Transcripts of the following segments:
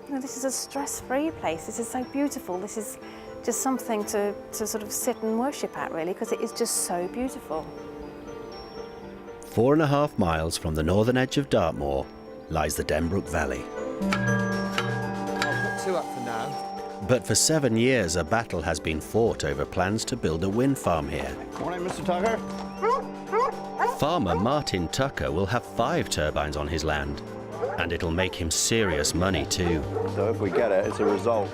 you know, this is a stress-free place. This is so beautiful. This is just something to sort of sit and worship at, really, because it is just so beautiful. 4.5 miles from the northern edge of Dartmoor lies the Denbrook Valley. I'll put 2 up for now. But for 7 years, a battle has been fought over plans to build a wind farm here. Morning, Mr. Tucker. Farmer Martin Tucker will have 5 turbines on his land, and it'll make him serious money too. So if we get it, it's a result.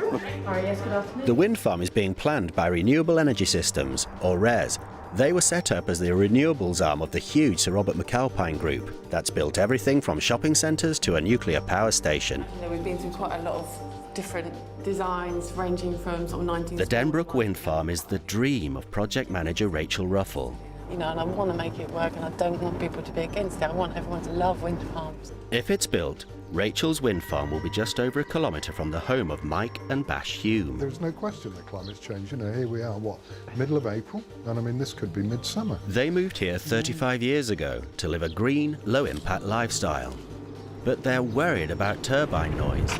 The wind farm is being planned by Renewable Energy Systems, or RES. They were set up as the renewables arm of the huge Sir Robert McAlpine Group that's built everything from shopping centres to a nuclear power station. You know, we've been through quite a lot of different designs, ranging from sort of 19... The Denbrook Wind Farm is the dream of project manager Rachel Ruffle. You know, and I want to make it work, and I don't want people to be against it. I want everyone to love wind farms. If it's built, Rachel's wind farm will be just over 1 kilometre from the home of Mike and Bash Hume. There's no question that climate's change. You know, here we are, what, middle of April? And I mean, this could be midsummer. They moved here 35 years ago to live a green, low-impact lifestyle. But they're worried about turbine noise.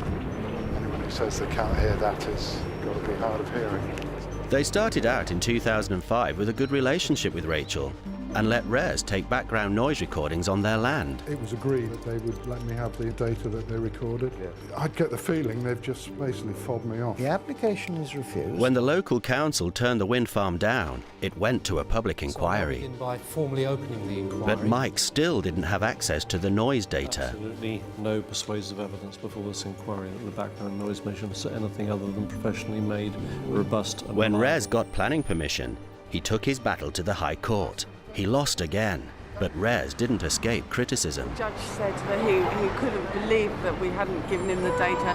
Anyone who says they can't hear that has got to be hard of hearing. They started out in 2005 with a good relationship with Rachel and let RES take background noise recordings on their land. It was agreed that they would let me have the data that they recorded. Yeah. I'd get the feeling they've just basically fobbed me off. The application is refused. When the local council turned the wind farm down, it went to a public inquiry. So by formally opening the inquiry. But Mike still didn't have access to the noise data. Absolutely no persuasive evidence before this inquiry that the background noise measurements are anything other than professionally made, robust and When reliable. RES got planning permission, he took his battle to the High Court. He lost again, but RES didn't escape criticism. The judge said that he couldn't believe that we hadn't given him the data.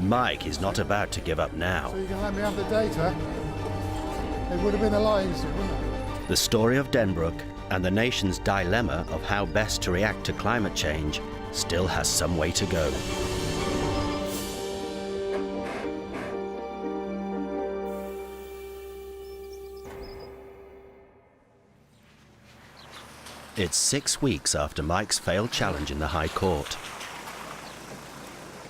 Mike is not about to give up now. So you can let me have the data? It would have been a lot easier, wouldn't it? The story of Denbrook and the nation's dilemma of how best to react to climate change still has some way to go. It's 6 weeks after Mike's failed challenge in the High Court.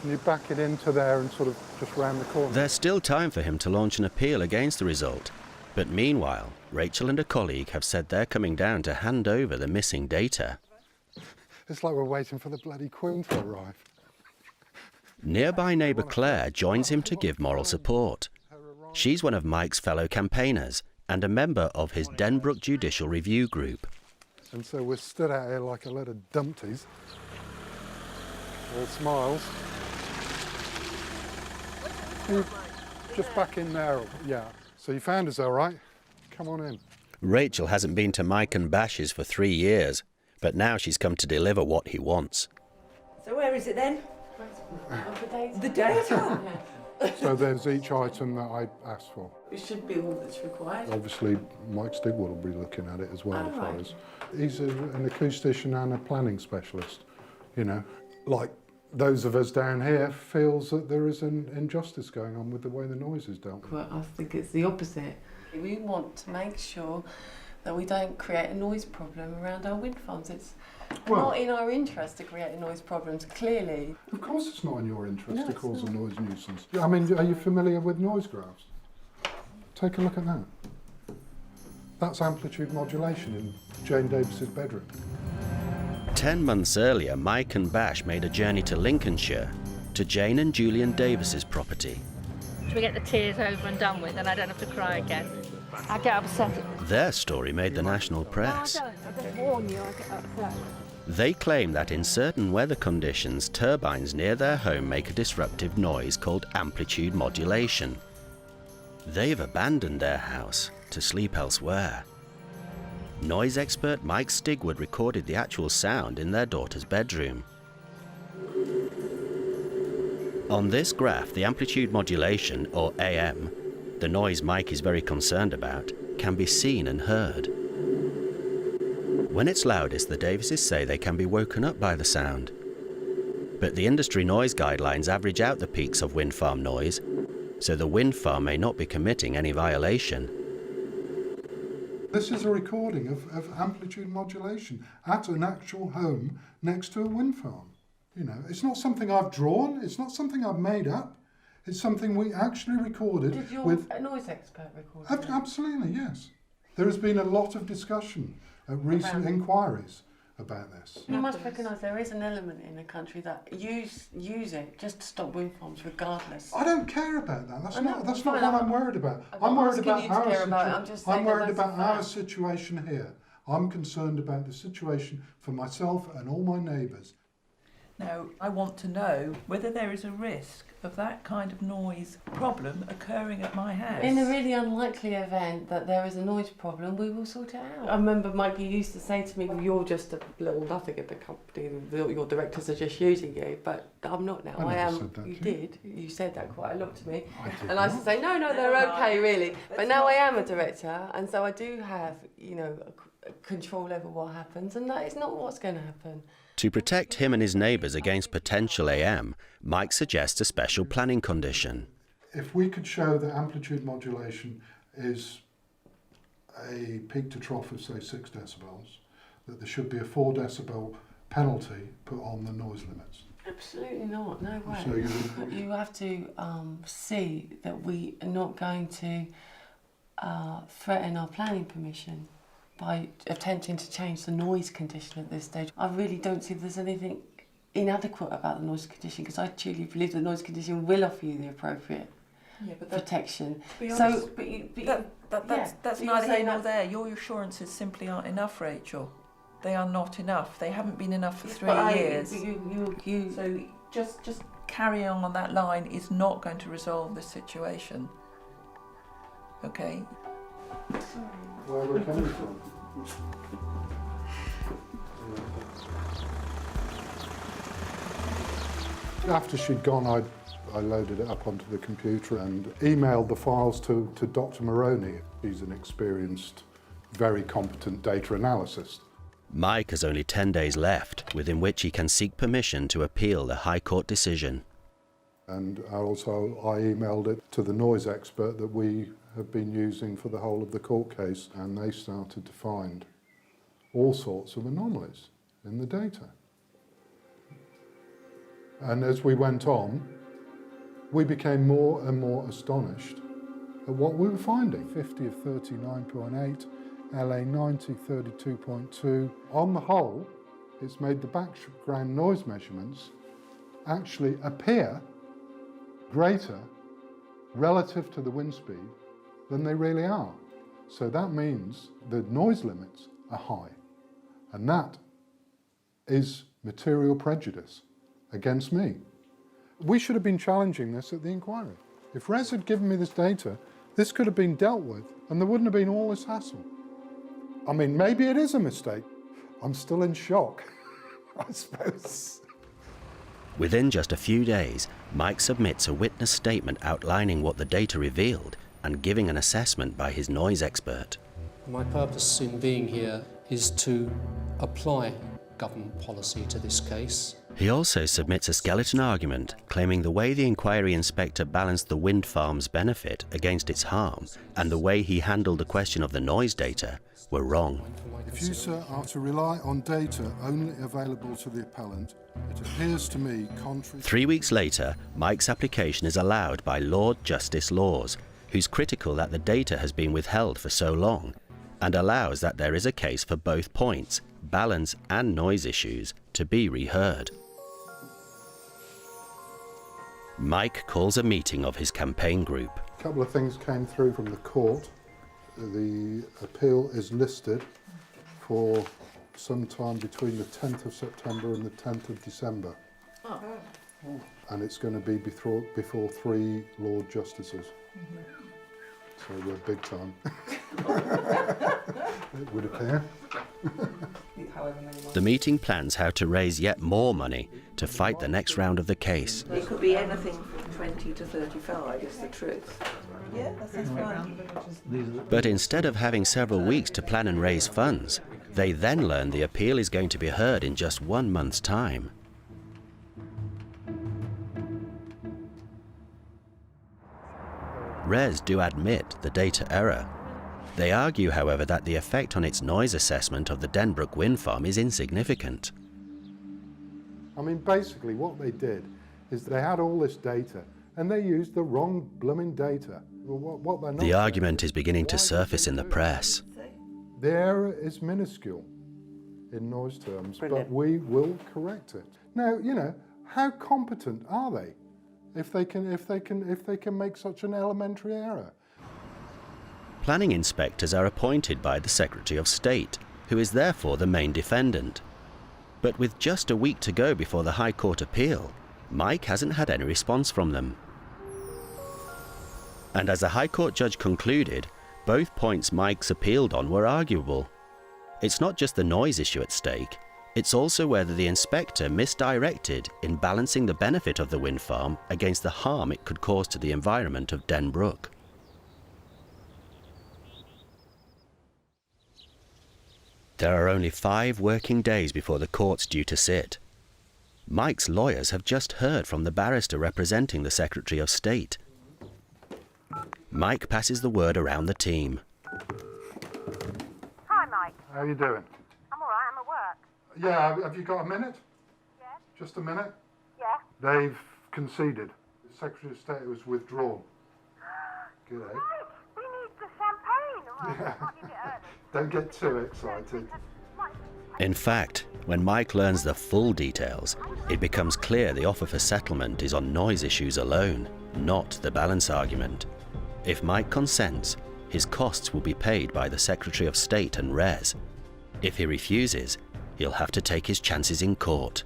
Can you back it into there and sort of just round the corner? There's still time for him to launch an appeal against the result. But meanwhile, Rachel and a colleague have said they're coming down to hand over the missing data. It's like we're waiting for the bloody Queen to arrive. Nearby neighbour Claire joins him to give moral support. She's one of Mike's fellow campaigners and a member of his Denbrook Judicial Review Group. And so we're stood out here like a load of dumpties. All smiles. Just back in there, yeah. So you found us all right? Come on in. Rachel hasn't been to Mike and Bash's for 3 years, but now she's come to deliver what he wants. So where is it then? The data. The data? So there's each item that I asked for. It should be all that's required. Obviously, Mike Stigwood will be looking at it as well. Oh, right. He's an acoustician and a planning specialist, you know. Like those of us down here feels that there is an injustice going on with the way the noise is dealt with. Well, I think it's the opposite. We want to make sure that we don't create a noise problem around our wind farms. It's not in our interest to create noise problems, clearly. Of course it's not in your interest No, to it's cause not. a noise nuisance. I mean, are you familiar with noise graphs? Take a look at that. That's amplitude modulation in Jane Davis's bedroom. 10 months earlier, Mike and Bash made a journey to Lincolnshire, to Jane and Julian Davis's property. Should we get the tears over and done with and I don't have to cry again? I get upset. Their story made the national press. I don't warn you, I get upset. They claim that in certain weather conditions, turbines near their home make a disruptive noise called amplitude modulation. They've abandoned their house to sleep elsewhere. Noise expert Mike Stigwood recorded the actual sound in their daughter's bedroom. On this graph, the amplitude modulation, or AM, the noise Mike is very concerned about, can be seen and heard. When it's loudest, the Davises say they can be woken up by the sound. But the industry noise guidelines average out the peaks of wind farm noise, so the wind farm may not be committing any violation. This is a recording of amplitude modulation at an actual home next to a wind farm. You know, it's not something I've drawn, it's not something I've made up, it's something we actually recorded. Did your with noise expert record it? Absolutely, yes. There has been a lot of discussion at recent inquiries about this. You must recognise there is an element in the country that use it just to stop wind farms regardless. I don't care about that. That's I know, not what fine, I'm worried about. I'm I'm worried asking about you to our care about it, I'm just saying that that's a our fact. situation here. I'm concerned about the situation for myself and all my neighbours. Now, I want to know whether there is a risk of that kind of noise problem occurring at my house. In the really unlikely event that there is a noise problem, we will sort it out. I remember Mike, you used to say to me, well, you're just a little nothing in the company, your directors are just using you, but I'm not now. I never am. said that You to you. did. You said that quite a lot to me. I did And I used to say, no, they're okay, really. But now I am a director, and so I do have, you know, a control over what happens, and that is not what's going to happen. To protect him and his neighbours against potential AM, Mike suggests a special planning condition. If we could show that amplitude modulation is a peak to trough of, say, 6 decibels, that there should be a 4 decibel penalty put on the noise limits. Absolutely not, no way. So You have to see that we are not going to threaten our planning permission by attempting to change the noise condition at this stage. I really don't see there's anything inadequate about the noise condition, because I truly believe the noise condition will offer you the appropriate protection. That's So neither you're here nor saying there. Your assurances simply aren't enough, Rachel. They are not enough. They haven't been enough for 3 years. So just carrying on that line is not going to resolve this situation. Okay? where we're coming from. After she'd gone, I loaded it up onto the computer and emailed the files to Dr. Moroney. He's an experienced, very competent data analyst. Mike has only 10 days left, within which he can seek permission to appeal the High Court decision. And also I emailed it to the noise expert that we have been using for the whole of the court case, and they started to find all sorts of anomalies in the data. And as we went on, we became more and more astonished at what we were finding. 50 of 39.8, LA 90, 32.2. On the whole, it's made the background noise measurements actually appear greater relative to the wind speed than they really are. So that means the noise limits are high, and that is material prejudice against me. We should have been challenging this at the inquiry. If Res had given me this data, this could have been dealt with and there wouldn't have been all this hassle. I mean, maybe it is a mistake. I'm still in shock, I suppose. Within just a few days, Mike submits a witness statement outlining what the data revealed and giving an assessment by his noise expert. My purpose in being here is to apply government policy to this case. He also submits a skeleton argument claiming the way the inquiry inspector balanced the wind farm's benefit against its harm and the way he handled the question of the noise data were wrong. If you, sir, are to rely on data only available to the appellant, it appears to me contrary... 3 weeks later, Mike's application is allowed by Lord Justice Laws, who's critical that the data has been withheld for so long, and allows that there is a case for both points, balance and noise issues, to be reheard. Mike calls a meeting of his campaign group. A couple of things came through from the court. The appeal is listed for sometime between the 10th of September and the 10th of December. Oh. And it's going to be before 3 Lord Justices. So we're big time. It would appear. The meeting plans how to raise yet more money to fight the next round of the case. It could be anything from 20 to 35 is the truth. Yeah, that's fine. But instead of having several weeks to plan and raise funds, they then learn the appeal is going to be heard in just 1 month's time. RES do admit the data error. They argue, however, that the effect on its noise assessment of the Denbrook wind farm is insignificant. I mean, basically what they did is they had all this data and they used the wrong blooming data. What they're not The saying argument is beginning to surface in the press. The error is minuscule in noise terms, but we will correct it. Now, you know, how competent are they if they can make such an elementary error? Planning inspectors are appointed by the Secretary of State, who is therefore the main defendant. But with just a week to go before the High Court appeal, Mike hasn't had any response from them. And as the High Court judge concluded, both points Mike's appealed on were arguable. It's not just the noise issue at stake, it's also whether the inspector misdirected in balancing the benefit of the wind farm against the harm it could cause to the environment of Den Broek. There are only 5 working days before the court's due to sit. Mike's lawyers have just heard from the barrister representing the Secretary of State. Mike passes the word around the team. Hi, Mike. How are you doing? I'm all right. I'm at work. Yeah, have you got a minute? Yeah. Just a minute? Yeah. They've conceded. The Secretary of State was withdrawn. Good, eh? Mike, we need the champagne. All right, I can't eat it early. Don't get too excited. In fact, when Mike learns the full details, it becomes clear the offer for settlement is on noise issues alone, not the balance argument. If Mike consents, his costs will be paid by the Secretary of State and RES. If he refuses, he'll have to take his chances in court.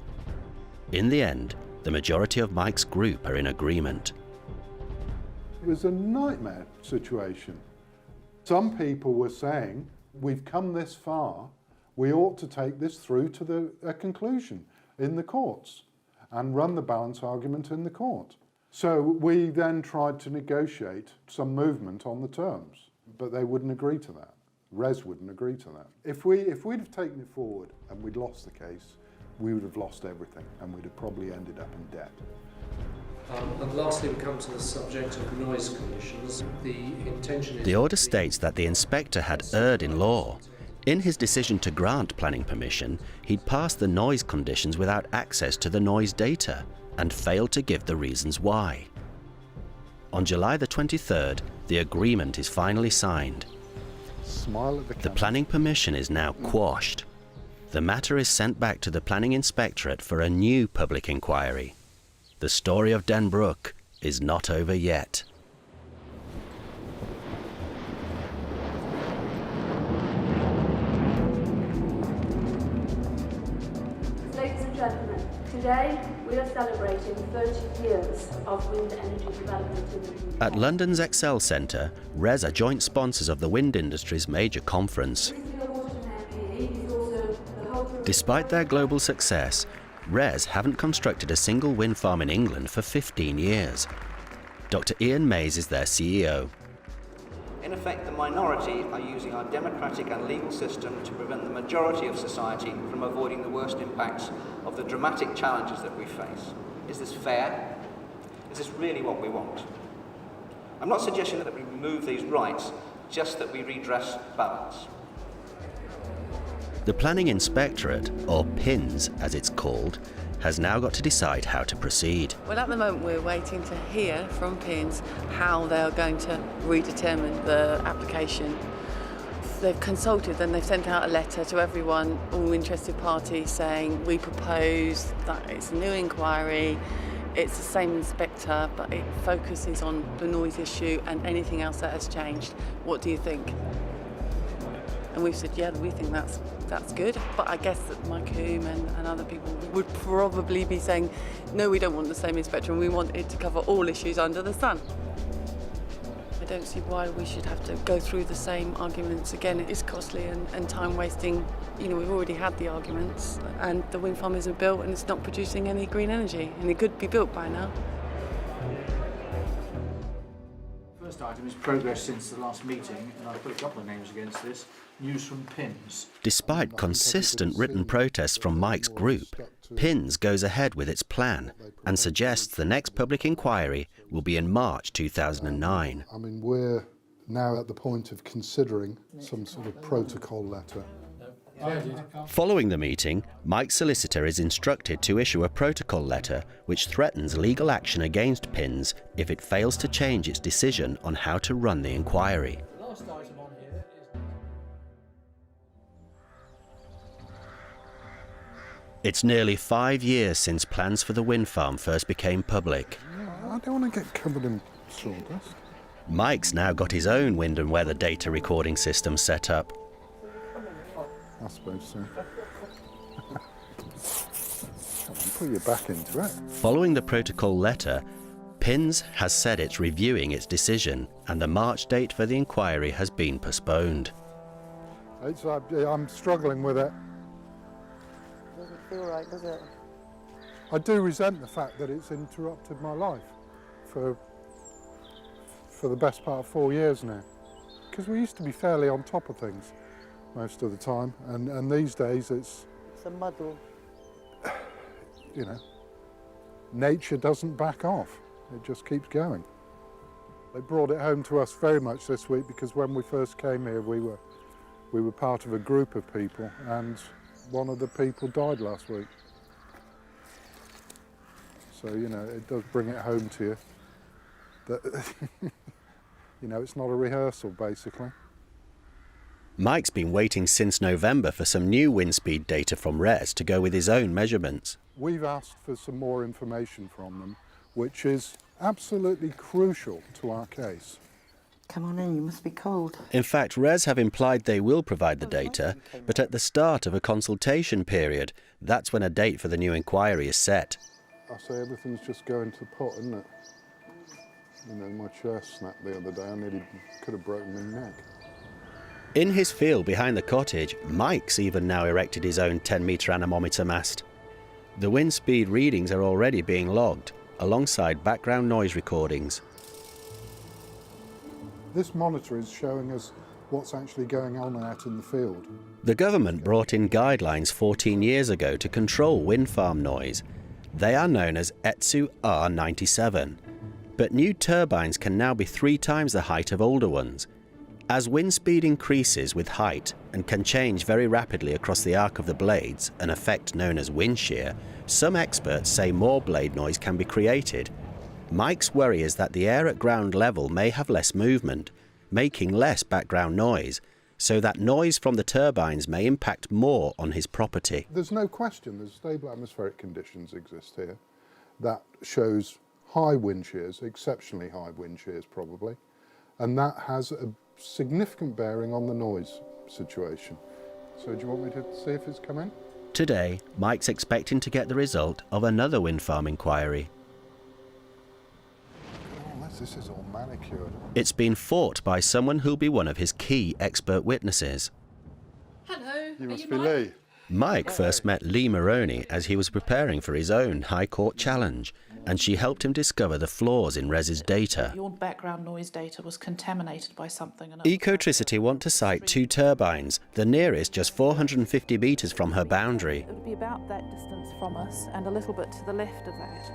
In the end, the majority of Mike's group are in agreement. It was a nightmare situation. Some people were saying, we've come this far, we ought to take this through to a conclusion in the courts and run the balance argument in the court. So we then tried to negotiate some movement on the terms, but they wouldn't agree to that. RES wouldn't agree to that. If we'd have taken it forward and we'd lost the case, we would have lost everything and we'd have probably ended up in debt. And lastly, we come to the subject of noise conditions. The intention is... The order states that the inspector had erred in law. In his decision to grant planning permission, he'd passed the noise conditions without access to the noise data and failed to give the reasons why. On July the 23rd, the agreement is finally signed. Smile at the The planning permission is now quashed. The matter is sent back to the Planning Inspectorate for a new public inquiry. The story of Den Broek is not over yet. Ladies and gentlemen, today we are celebrating 30 years of wind energy development in the UK. At London's Excel Centre, RES are joint sponsors of the wind industry's major conference. Despite their global success, RES haven't constructed a single wind farm in England for 15 years. Dr. Ian Mays is their CEO. In effect, the minority are using our democratic and legal system to prevent the majority of society from avoiding the worst impacts of the dramatic challenges that we face. Is this fair? Is this really what we want? I'm not suggesting that we remove these rights, just that we redress balance. The Planning Inspectorate, or PINS as it's called, has now got to decide how to proceed. Well, at the moment we're waiting to hear from PINS how they're going to redetermine the application. They've consulted and they've sent out a letter to everyone, all interested parties, saying we propose that it's a new inquiry, it's the same inspector, but it focuses on the noise issue and anything else that has changed. What do you think? And we've said, yeah, we think that's good. But I guess that Mike Hume and other people would probably be saying, no, we don't want the same inspector and we want it to cover all issues under the sun. I don't see why we should have to go through the same arguments again. It is costly and time wasting. You know, we've already had the arguments and the wind farm isn't built and it's not producing any green energy and it could be built by now. First item is progress since the last meeting, and I've put a couple of names against this. News from PINS. Despite consistent written protests from Mike's group, PINS goes ahead with its plan and suggests the next public inquiry will be in March 2009. I mean, we're now at the point of considering some sort of protocol letter Following the meeting, Mike's solicitor is instructed to issue a protocol letter which threatens legal action against PINS if it fails to change its decision on how to run the inquiry. It's nearly 5 years since plans for the wind farm first became public. I don't want to get covered in sawdust. Mike's now got his own wind and weather data recording system set up. I suppose so. Come on, put your back into it. Following the protocol letter, PINS has said it's reviewing its decision and the March date for the inquiry has been postponed. I'm struggling with it. Doesn't feel right, does it? I do resent the fact that it's interrupted my life for the best part of 4 years now. Because we used to be fairly on top of things most of the time, and these days it's a muddle. You know, nature doesn't back off, it just keeps going. They brought it home to us very much this week because when we first came here we were part of a group of people and one of the people died last week. So, you know, it does bring it home to you that, you know, it's not a rehearsal basically. Mike's been waiting since November for some new wind speed data from RES to go with his own measurements. We've asked for some more information from them, which is absolutely crucial to our case. Come on in, you must be cold. In fact, RES have implied they will provide the data, but at the start of a consultation period. That's when a date for the new inquiry is set. I say everything's just going to pot, isn't it? You know, my chair snapped the other day, I nearly could have broken my neck. In his field behind the cottage, Mike's even now erected his own 10-metre anemometer mast. The wind speed readings are already being logged, alongside background noise recordings. This monitor is showing us what's actually going on out in the field. The government brought in guidelines 14 years ago to control wind farm noise. They are known as ETSU R97. But new turbines can now be 3 times the height of older ones. As wind speed increases with height and can change very rapidly across the arc of the blades, an effect known as wind shear, some experts say more blade noise can be created. Mike's worry is that the air at ground level may have less movement, making less background noise, so that noise from the turbines may impact more on his property. There's no question there's stable atmospheric conditions exist here. That shows high wind shears, exceptionally high wind shears probably, and that has a significant bearing on the noise situation. So do you want me to see if it's come in? Today, Mike's expecting to get the result of another wind farm inquiry. Oh, this is all manicured. It's been fought by someone who'll be one of his key expert witnesses. Hello, You must be Lee. Mike first met Lee Maroney as he was preparing for his own High Court challenge, and she helped him discover the flaws in RES's data. Your background noise data was contaminated by something. Ecotricity want to site 2 turbines, the nearest just 450 metres from her boundary. It would be about that distance from us and a little bit to the left of that.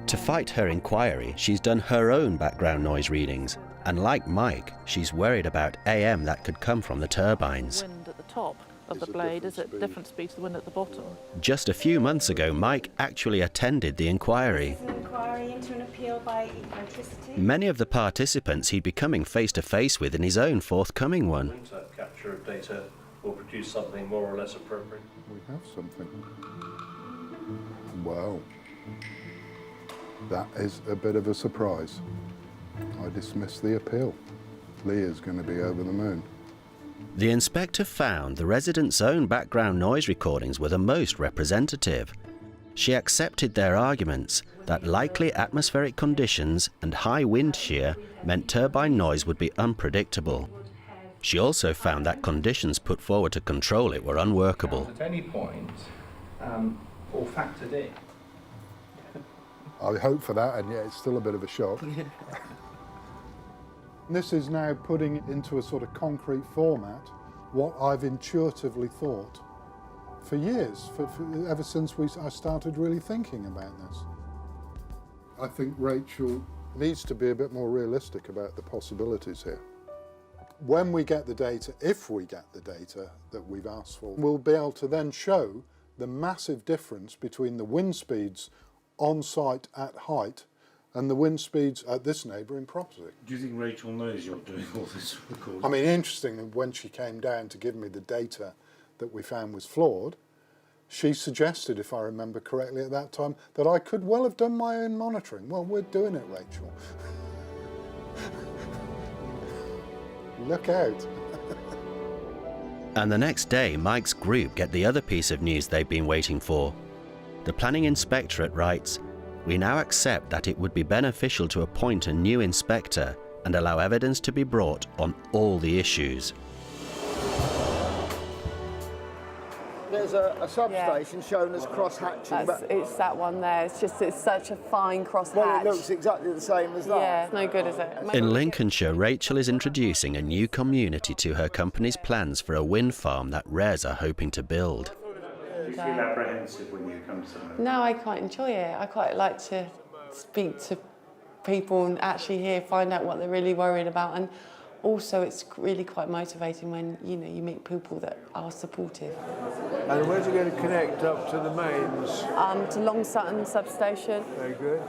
To fight her inquiry, she's done her own background noise readings, and like Mike, she's worried about AM that could come from the turbines. Wind at the top of the blade is at different speed to the wind at the bottom. Just a few months ago, Mike actually attended the inquiry. An inquiry into an appeal by Ecotricity. Many of the participants he'd be coming face-to-face with in his own forthcoming one. Winter capture of data will produce something more or less appropriate. We have something. Wow. That is a bit of a surprise. I dismiss the appeal. Leah's going to be over the moon. The inspector found the residents' own background noise recordings were the most representative. She accepted their arguments that likely atmospheric conditions and high wind shear meant turbine noise would be unpredictable. She also found that conditions put forward to control it were unworkable. At any point, or factored in. I hope for that, and yet it's still a bit of a shock. This is now putting into a sort of concrete format what I've intuitively thought for years, ever since I started really thinking about this. I think Rachel needs to be a bit more realistic about the possibilities here. when we get the data, if we get the data that we've asked for, we'll be able to then show the massive difference between the wind speeds on site at height and the wind speeds at this neighbouring property. Do you think Rachel knows you're doing all this recording? I mean, interestingly, when she came down to give me the data that we found was flawed, she suggested, if I remember correctly at that time, that I could well have done my own monitoring. Well, we're doing it, Rachel. Look out. And the next day, Mike's group get the other piece of news they've been waiting for. The Planning Inspectorate writes, "We now accept that it would be beneficial to appoint a new inspector and allow evidence to be brought on all the issues." There's a substation shown as cross-hatching. It's that one there. It's such a fine cross-hatch. Well, it looks exactly the same as that. Yeah, it's no good, is it? In Lincolnshire, Rachel is introducing a new community to her company's plans for a wind farm that RES are hoping to build. Do you feel apprehensive when you come to something? No, I quite enjoy it. I quite like to speak to people and actually find out what they're really worried about. And also, it's really quite motivating when you meet people that are supportive. And where's it going to connect up to the mains? To Long Sutton substation. Very good.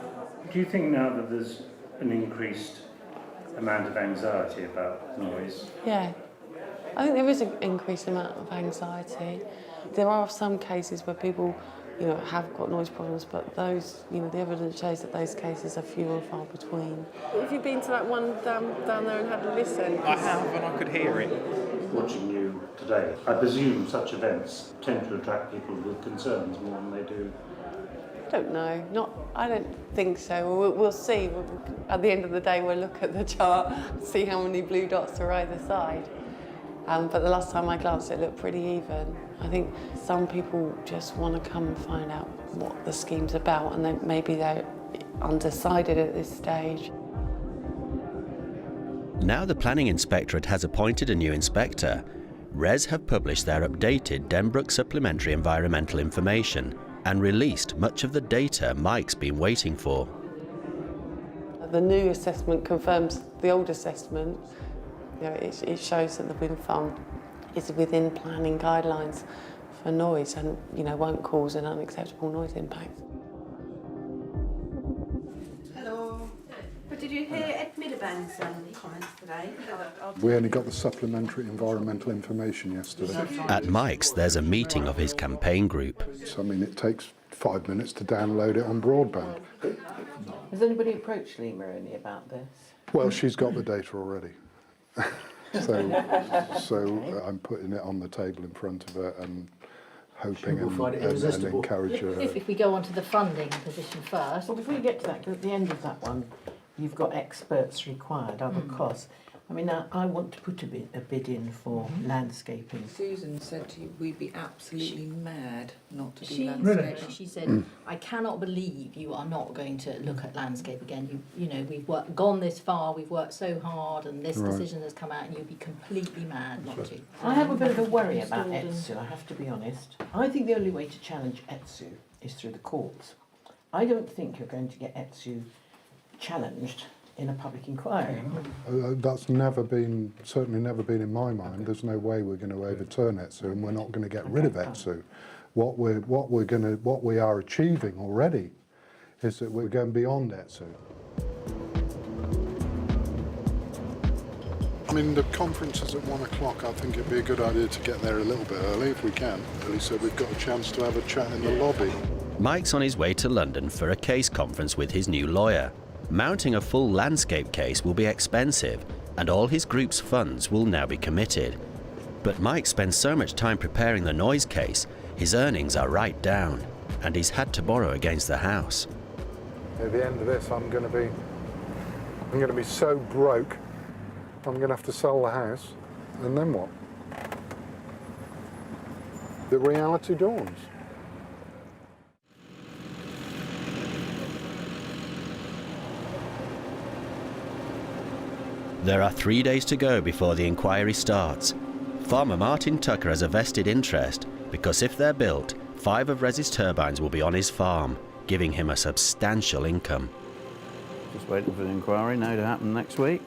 Do you think now that there's an increased amount of anxiety about noise? Yeah, I think there is an increased amount of anxiety. There are some cases where people, have got noise problems, but those, the evidence shows that those cases are few and far between. Have you been to that one down there and had a listen? I have, and I could hear it. Watching you today, I presume such events tend to attract people with concerns more than they do. I don't know. I don't think so. We'll see. At the end of the day, we'll look at the chart, see how many blue dots are either side. But the last time I glanced, it looked pretty even. I think some people just want to come and find out what the scheme's about, and maybe they're undecided at this stage. Now the Planning Inspectorate has appointed a new inspector, RES have published their updated Denbrook Supplementary Environmental Information and released much of the data Mike's been waiting for. The new assessment confirms the old assessment. It shows that the wind farm is within planning guidelines for noise and won't cause an unacceptable noise impact. Hello. But did you hear Ed Miliband's comments today? We only got the supplementary environmental information yesterday. At Mike's, there's a meeting of his campaign group. So, I mean, it takes 5 minutes to download it on broadband. Has anybody approached Lima only about this? Well, she's got the data already. so I'm putting it on the table in front of her and hoping and encourage her. If we go on to the funding position first. Well, before you get to that, because at the end of that one, you've got experts required, other costs. I mean, I want to put a bid in for landscaping. Susan said to you, we'd be absolutely mad not to do landscaping. landscaping. She said, I cannot believe you are not going to look at landscape again. We've gone this far, we've worked so hard, and this decision has come out, and you'd be completely mad not to. I have a bit of a worry about ETSU, I have to be honest. I think the only way to challenge ETSU is through the courts. I don't think you're going to get ETSU challenged in a public inquiry. That's certainly never been in my mind. There's no way we're going to overturn ETSU, and we're not going to get rid of ETSU. What we are achieving already is that we're going beyond ETSU. I mean, the conference is at 1 o'clock. I think it'd be a good idea to get there a little bit early if we can, so we've got a chance to have a chat in the lobby. Mike's on his way to London for a case conference with his new lawyer. Mounting a full landscape case will be expensive, and all his group's funds will now be committed. But Mike spends so much time preparing the noise case, his earnings are right down, and he's had to borrow against the house. At the end of this, I'm going to be so broke, I'm going to have to sell the house, and then what? The reality dawns. There are 3 days to go before the inquiry starts. Farmer Martin Tucker has a vested interest because if they're built, 5 of RES's turbines will be on his farm, giving him a substantial income. Just waiting for the inquiry now to happen next week.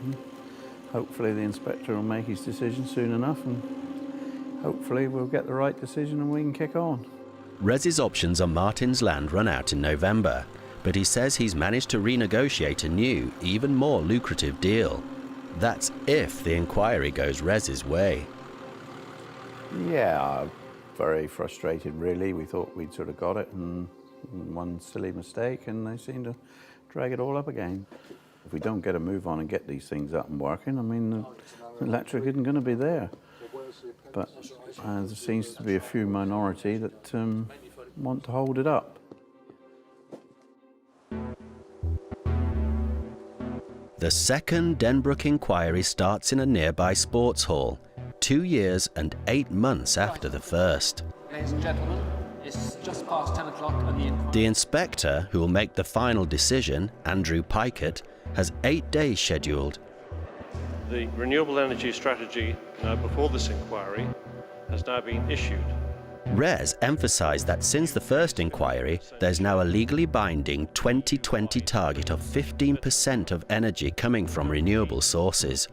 hopefully the inspector will make his decision soon enough, and hopefully we'll get the right decision and we can kick on. Res's options on Martin's land run out in November, but he says he's managed to renegotiate a new, even more lucrative deal. That's if the inquiry goes Res's way. Yeah, very frustrated really. We thought we'd sort of got it, and one silly mistake and they seem to drag it all up again. If we don't get a move on and get these things up and working, I mean, the electric isn't going to be there. But there seems to be a few minority that want to hold it up. The second Denbrook inquiry starts in a nearby sports hall, 2 years and 8 months after the first. Ladies and gentlemen, it's just past 10 o'clock and the inquiry... The inspector, who will make the final decision, Andrew Pikett, has 8 days scheduled. The renewable energy strategy before this inquiry has now been issued. Res emphasised that since the first inquiry, there's now a legally binding 2020 target of 15% of energy coming from renewable sources.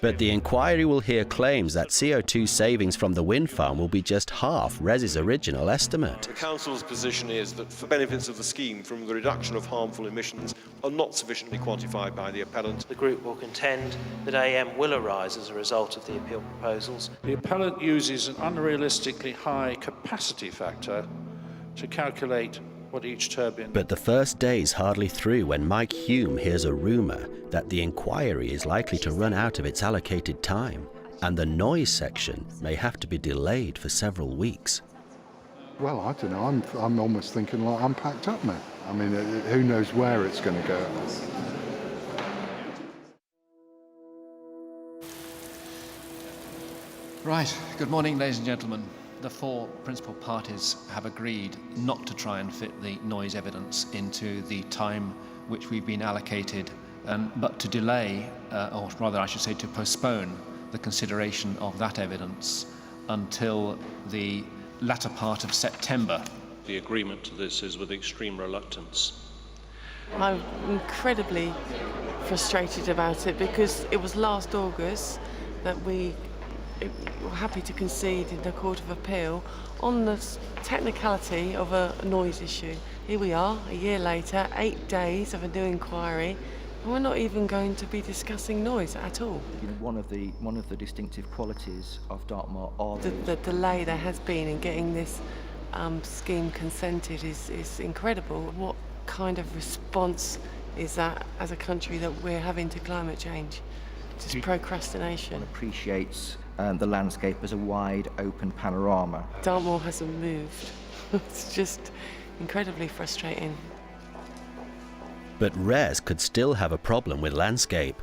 But the inquiry will hear claims that CO2 savings from the wind farm will be just half Res's original estimate. The Council's position is that the benefits of the scheme from the reduction of harmful emissions are not sufficiently quantified by the appellant. The group will contend that AM will arise as a result of the appeal proposals. The appellant uses an unrealistically high capacity factor to calculate what each turbine... But the first day's hardly through when Mike Hume hears a rumour that the inquiry is likely to run out of its allocated time, and the noise section may have to be delayed for several weeks. Well, I don't know, I'm almost thinking like I'm packed up now. I mean, who knows where it's going to go. Right, good morning, ladies and gentlemen. The 4 principal parties have agreed not to try and fit the noise evidence into the time which we've been allocated, but to delay, or rather I should say to postpone, the consideration of that evidence until the latter part of September. The agreement to this is with extreme reluctance. I'm incredibly frustrated about it because it was last August that we were happy to concede in the Court of Appeal on the technicality of a noise issue. Here we are, a year later, 8 days of a new inquiry, and we're not even going to be discussing noise at all. One of the distinctive qualities of Dartmoor are the delay there has been in getting this scheme consented is incredible. What kind of response is that as a country that we're having to climate change? Just procrastination. One appreciates the landscape as a wide open panorama. Dartmoor hasn't moved. It's just incredibly frustrating. But Res could still have a problem with landscape.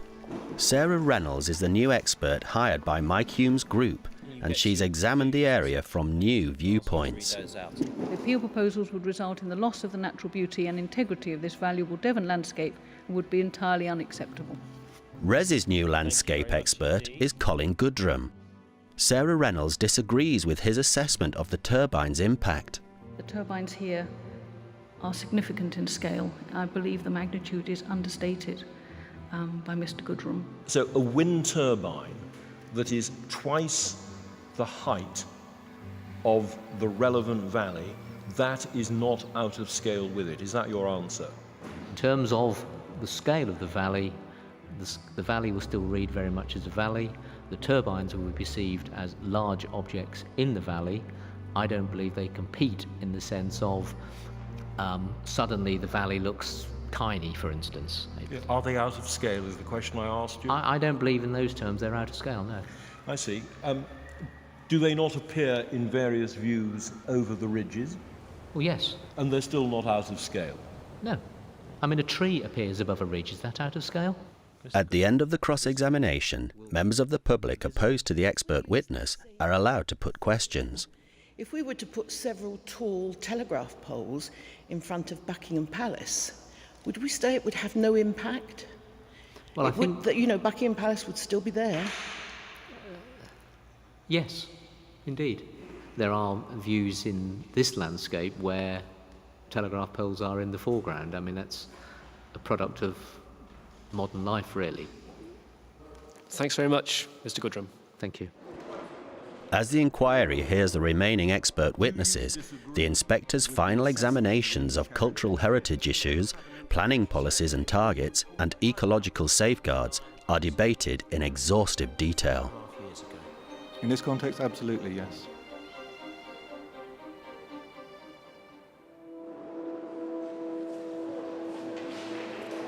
Sarah Reynolds is the new expert hired by Mike Hume's group, and she's examined the area from new viewpoints. The appeal proposals would result in the loss of the natural beauty and integrity of this valuable Devon landscape and would be entirely unacceptable. Res's new landscape expert is Colin Goodrum. Sarah Reynolds disagrees with his assessment of the turbine's impact. The turbines here are significant in scale. I believe the magnitude is understated by Mr. Goodrum. So a wind turbine that is twice the height of the relevant valley, that is not out of scale with it. Is that your answer? In terms of the scale of the valley will still read very much as a valley. The turbines will be perceived as large objects in the valley. I don't believe they compete in the sense of suddenly the valley looks tiny, for instance. Are they out of scale is the question I asked you? I don't believe in those terms they're out of scale, no. I see. Do they not appear in various views over the ridges? Well, yes. And they're still not out of scale? No. I mean, a tree appears above a ridge. Is that out of scale? At the end of the cross-examination, members of the public opposed to the expert witness are allowed to put questions. If we were to put several tall telegraph poles in front of Buckingham Palace, would we say it would have no impact? Well, I think that, Buckingham Palace would still be there. Yes, indeed. There are views in this landscape where telegraph poles are in the foreground. I mean, that's a product of modern life, really. Thanks very much, Mr. Goodrum. Thank you. As the inquiry hears the remaining expert witnesses, the inspector's final examinations of cultural heritage issues, planning policies and targets, and ecological safeguards are debated in exhaustive detail. In this context, absolutely, yes.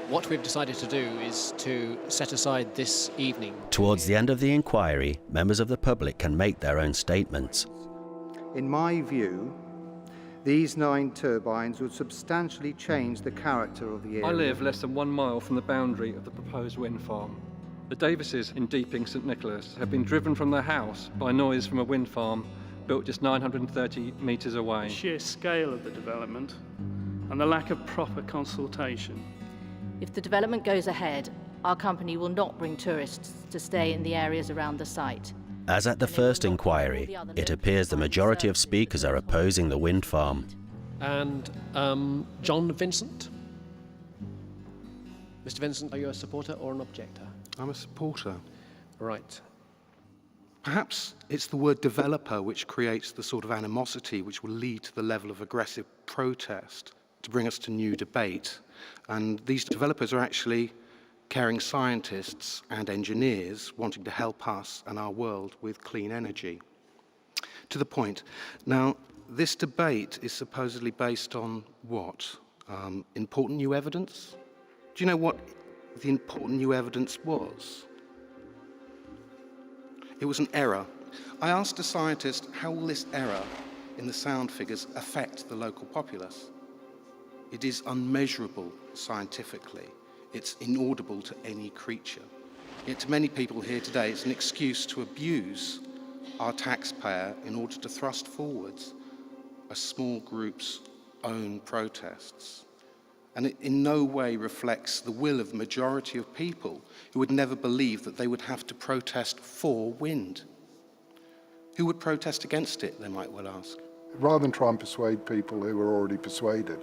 What we've decided to do is to set aside this evening. Towards the end of the inquiry, members of the public can make their own statements. In my view, these 9 turbines would substantially change the character of the area. I live less than 1 mile from the boundary of the proposed wind farm. The Davises in Deeping, St Nicholas, have been driven from their house by noise from a wind farm built just 930 metres away. The sheer scale of the development and the lack of proper consultation. If the development goes ahead, our company will not bring tourists to stay in the areas around the site. As at the first inquiry, it appears the majority of speakers are opposing the wind farm. And John Vincent? Mr. Vincent, are you a supporter or an objector? I'm a supporter. Right. Perhaps it's the word developer which creates the sort of animosity which will lead to the level of aggressive protest to bring us to new debate. And these developers are actually caring scientists and engineers wanting to help us and our world with clean energy. To the point. Now, this debate is supposedly based on what? Important new evidence? Do you know what the important new evidence was? It was an error. I asked a scientist, how will this error in the sound figures affect the local populace? It is unmeasurable scientifically. It's inaudible to any creature. Yet to many people here today, it's an excuse to abuse our taxpayer in order to thrust forwards a small group's own protests. And it in no way reflects the will of the majority of people who would never believe that they would have to protest for wind. Who would protest against it, they might well ask. Rather than try and persuade people who are already persuaded,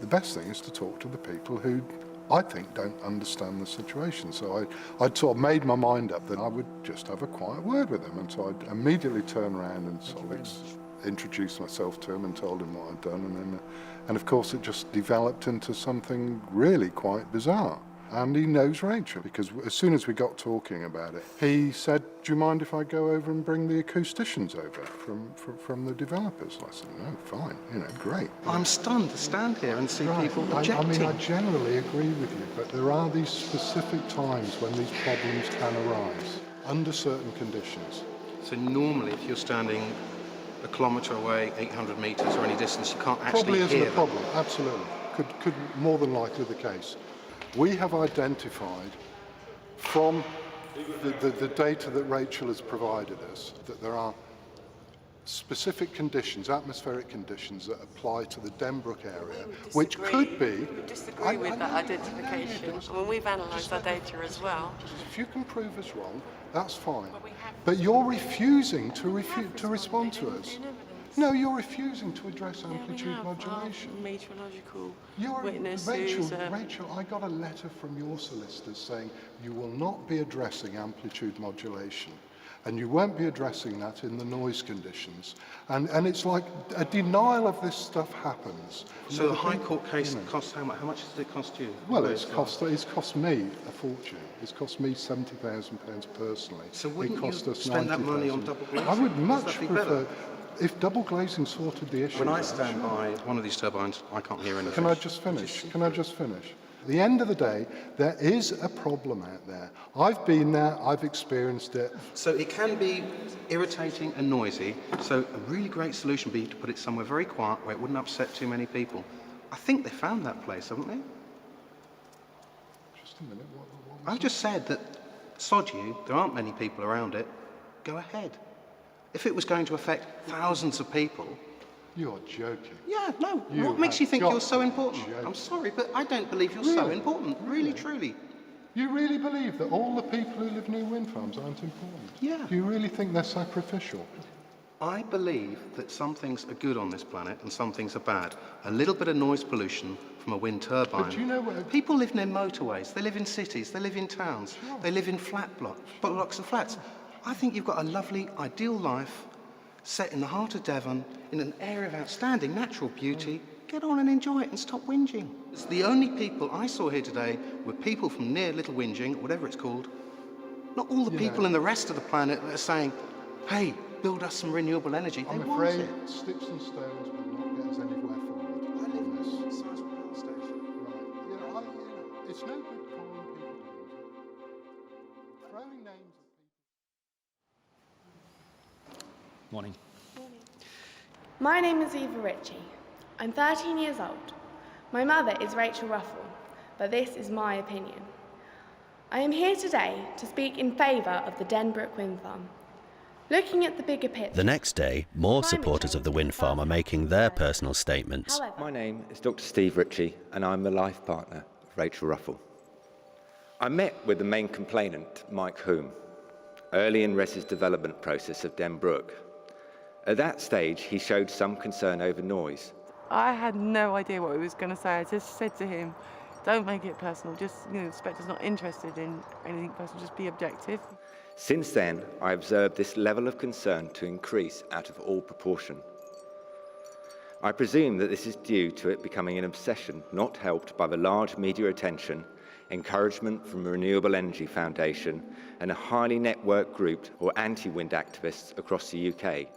the best thing is to talk to the people who I think don't understand the situation. So I'd sort of made my mind up that I would just have a quiet word with them. And so I'd immediately turn around and sort of introduce myself to him and told him what I'd done. And of course it just developed into something really quite bizarre. And he knows Rachel, because as soon as we got talking about it, he said, do you mind if I go over and bring the acousticians over from the developers? And I said, no, fine, great. I'm stunned to stand here and see people objecting. I generally agree with you, but there are these specific times when these problems can arise, under certain conditions. So normally, if you're standing a kilometre away, 800 metres or any distance, you can't actually Probably isn't hear a problem, absolutely. Could more than likely the case. We have identified from the data that Rachel has provided us that there are specific conditions, atmospheric conditions that apply to the Denbrook area, which could be... We disagree with that identification. I mean, we've analysed our data as well. If you can prove us wrong, that's fine. But you're refusing to respond to us. No, you're refusing to address amplitude modulation. Meteorological witness. Rachel, I got a letter from your solicitors saying you will not be addressing amplitude modulation, and you won't be addressing that in the noise conditions. And it's like a denial of this stuff happens. So the High Court case costs how much? How much does it cost you? Well, it's cost me a fortune. It's cost me £70,000 personally. So wouldn't it cost you us spend that money on 90,000. double glazing? I would much Would that be prefer... better? If double glazing sorted the issue... When I stand by one of these turbines, I can't hear anything. Can I just finish? At the end of the day, there is a problem out there. I've been there, I've experienced it. So it can be irritating and noisy, so a really great solution would be to put it somewhere very quiet where it wouldn't upset too many people. I think they found that place, haven't they? Just a minute, I've just said that, sod you, there aren't many people around it, go ahead. If it was going to affect thousands of people... You're joking. Yeah, no. What makes you think you're so important? I'm sorry, but I don't believe you're so important. Really, truly. You really believe that all the people who live near wind farms aren't important? Yeah. Do you really think they're sacrificial? I believe that some things are good on this planet and some things are bad. A little bit of noise pollution from from a wind turbine. But do you know what? People live near motorways, they live in cities, they live in towns, they live in blocks of flats. I think you've got a lovely, ideal life set in the heart of Devon, in an area of outstanding natural beauty. Get on and enjoy it and stop whinging. The only people I saw here today were people from near Little Whinging, or whatever it's called. Not all the people in the rest of the planet that are saying, hey, build us some renewable energy. I'm afraid sticks and stones will not get us anywhere forward. I live in a sizable power station. Right. It's no good calling people names. Throwing names at people. Morning. My name is Eva Ritchie. I'm 13 years old. My mother is Rachel Ruffle, but this is my opinion. I am here today to speak in favour of the Denbrook wind farm. Looking at the bigger picture... The next day, more supporters of the wind farm are making their personal statements. My name is Dr. Steve Ritchie, and I'm the life partner of Rachel Ruffle. I met with the main complainant, Mike Hume, early in RES's development process of Denbrook. At that stage, he showed some concern over noise. I had no idea what he was going to say. I just said to him, don't make it personal. Just, the inspector's not interested in anything personal. Just be objective. Since then, I observed this level of concern to increase out of all proportion. I presume that this is due to it becoming an obsession not helped by the large media attention, encouragement from the Renewable Energy Foundation, and a highly networked group or anti-wind activists across the UK.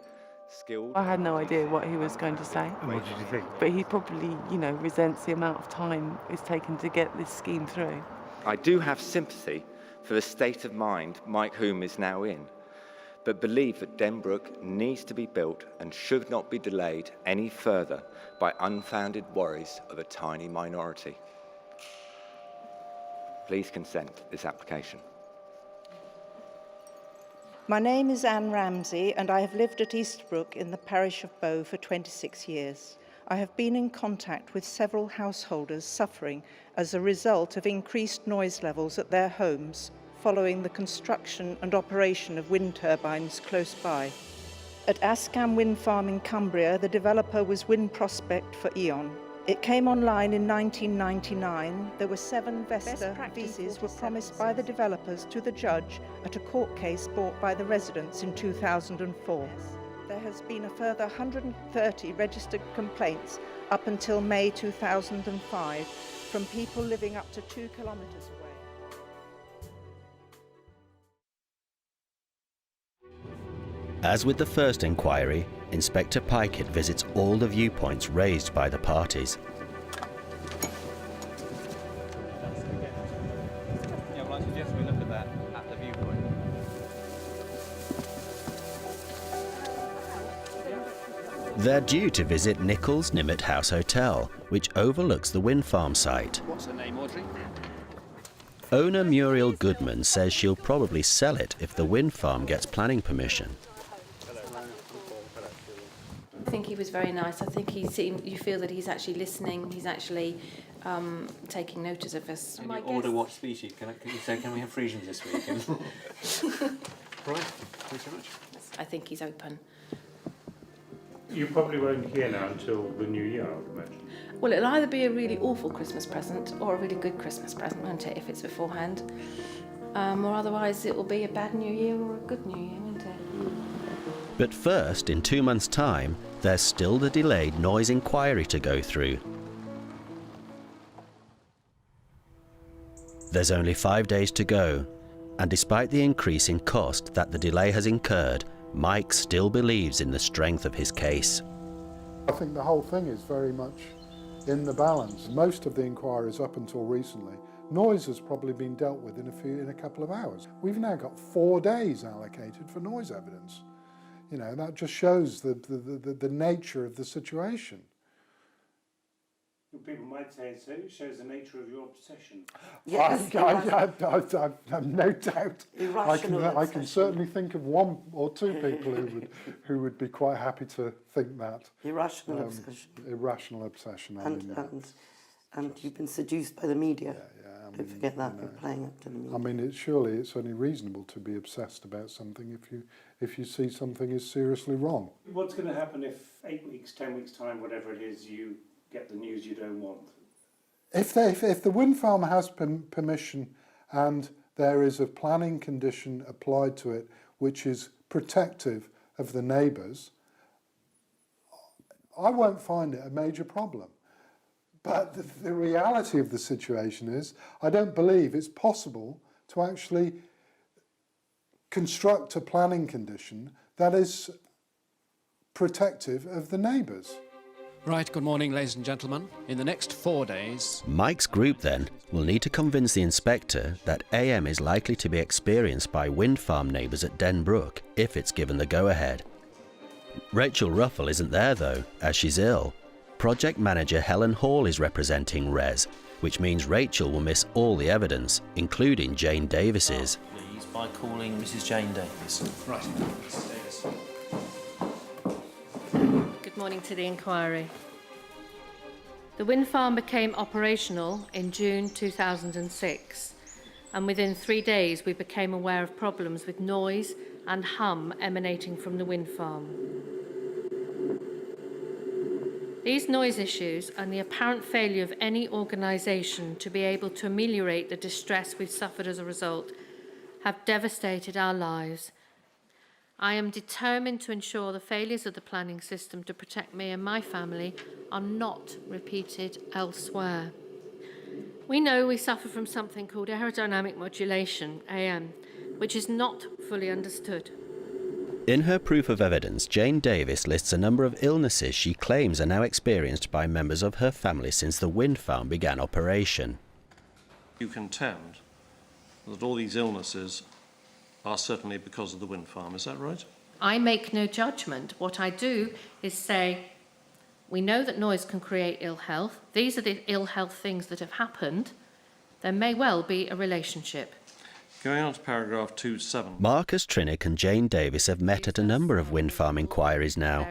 I had no idea what he was going to say. And what did you think? But he probably, resents the amount of time it's taken to get this scheme through. I do have sympathy for the state of mind Mike Hume is now in, but believe that Denbrook needs to be built and should not be delayed any further by unfounded worries of a tiny minority. Please consent to this application. My name is Anne Ramsey, and I have lived at Eastbrook in the parish of Bow for 26 years. I have been in contact with several householders suffering as a result of increased noise levels at their homes following the construction and operation of wind turbines close by. At Askham Wind Farm in Cumbria, the developer was Wind Prospect for E.ON. It came online in 1999. There were 7 Vesta visas were promised by the developers to the judge at a court case brought by the residents in 2004. There has been a further 130 registered complaints up until May 2005 from people living up to 2 kilometres away. As with the first inquiry, Inspector Pikett visits all the viewpoints raised by the parties. Yeah, well, I suggest we look at that at the viewpoint. They're due to visit Nichols Nimmet House Hotel, which overlooks the wind farm site. What's her name, Audrey? Owner Muriel Goodman says she'll probably sell it if the wind farm gets planning permission. I think he was very nice. I think you feel that he's actually listening, he's actually taking notice of us. Can you order what species? Can you say, can we have Frisians this week? Right, thanks very much. I think he's open. You probably won't hear now until the new year, I would imagine. Well, it'll either be a really awful Christmas present or a really good Christmas present, won't it, if it's beforehand? Or otherwise it will be a bad New Year or a good New Year, won't it? But first, in 2 months' time, there's still the delayed noise inquiry to go through. There's only 5 days to go, and despite the increase in cost that the delay has incurred, Mike still believes in the strength of his case. I think the whole thing is very much in the balance. Most of the inquiries up until recently, noise has probably been dealt with in a couple of hours. We've now got 4 days allocated for noise evidence. That just shows the nature of the situation. People might say it shows the nature of your obsession. Yes, I've no doubt. I can certainly think of 1 or 2 people who would be quite happy to think that. Irrational obsession. Irrational obsession. And you've been seduced by the media. Don't forget that. You're playing up to the media. I mean, surely it's only reasonable to be obsessed about something if you see something is seriously wrong. What's going to happen if 8 weeks, 10 weeks time, whatever it is, you get the news you don't want? If the wind farm has permission and there is a planning condition applied to it which is protective of the neighbours, I won't find it a major problem. But the reality of the situation is, I don't believe it's possible to actually construct a planning condition that is protective of the neighbours. Right, good morning, ladies and gentlemen. In the next 4 days... Mike's group, then, will need to convince the inspector that AM is likely to be experienced by wind farm neighbours at Denbrook if it's given the go-ahead. Rachel Ruffle isn't there, though, as she's ill. Project manager Helen Hall is representing RES, which means Rachel will miss all the evidence, including Jane Davis's. Please, by calling Mrs. Jane Davis. Right. Good morning to the inquiry. The wind farm became operational in June 2006, and within 3 days we became aware of problems with noise and hum emanating from the wind farm. These noise issues and the apparent failure of any organisation to be able to ameliorate the distress we've suffered as a result have devastated our lives. I am determined to ensure the failures of the planning system to protect me and my family are not repeated elsewhere. We know we suffer from something called aerodynamic modulation, AM, which is not fully understood. In her proof of evidence, Jane Davis lists a number of illnesses she claims are now experienced by members of her family since the wind farm began operation. You contend that all these illnesses are certainly because of the wind farm, is that right? I make no judgment. What I do is say, we know that noise can create ill health. These are the ill health things that have happened. There may well be a relationship. Going on to paragraph 2.7. Marcus Trinick and Jane Davis have met at a number of wind farm inquiries now.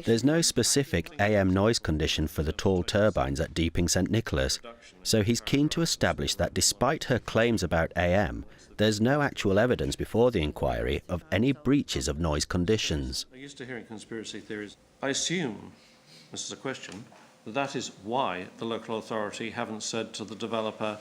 There's no specific AM noise condition for the tall turbines at Deeping St Nicholas, so he's keen to establish that despite her claims about AM, there's no actual evidence before the inquiry of any breaches of noise conditions. I'm used to hearing conspiracy theories. I assume, this is a question, that is why the local authority haven't said to the developer,